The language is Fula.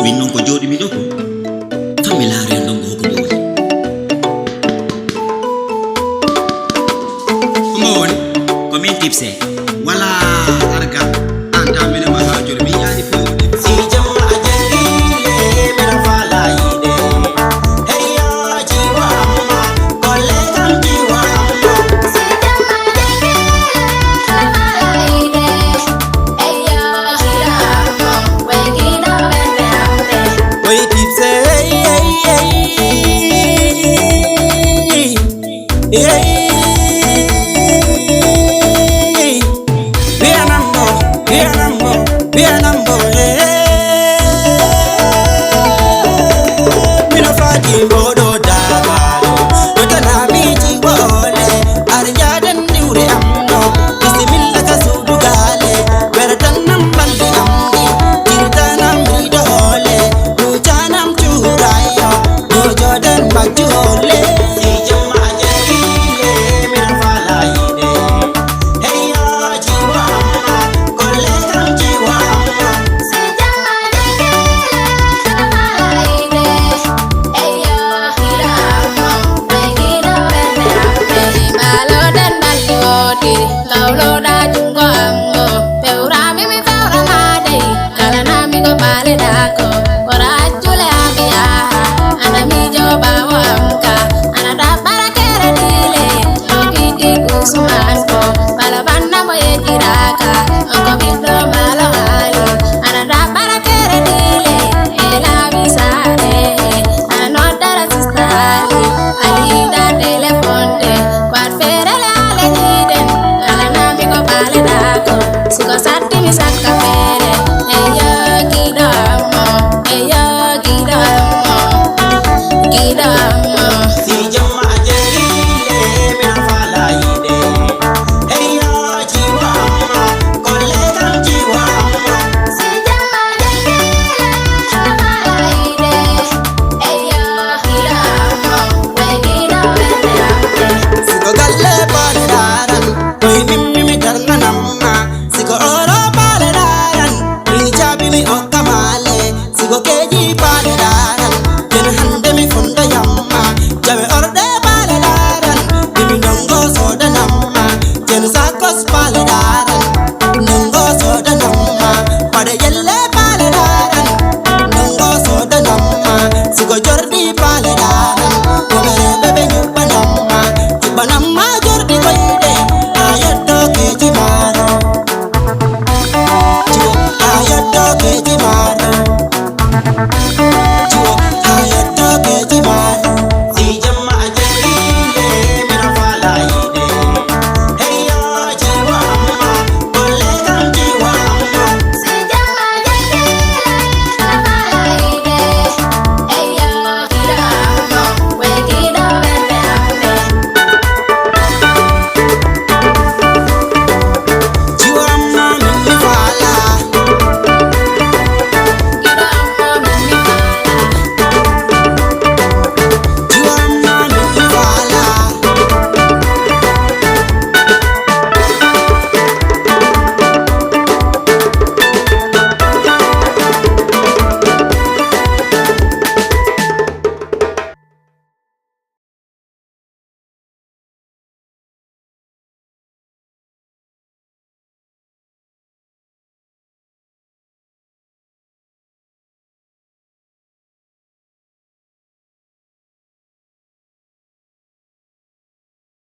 Minum ko jodi minum ko. Kamilare ndongo ko jodi. Ngoni, komin tipse. Wala arga anda mina ma hajur mi yani fu. Si jama ajangi mera fala ide. Hey ya jiwa ma kole kam jiwa ma. Si jama ajangi mera fala ide. Hey ya jiwa ma wegina bebe ambe. Oi tipse Fouladou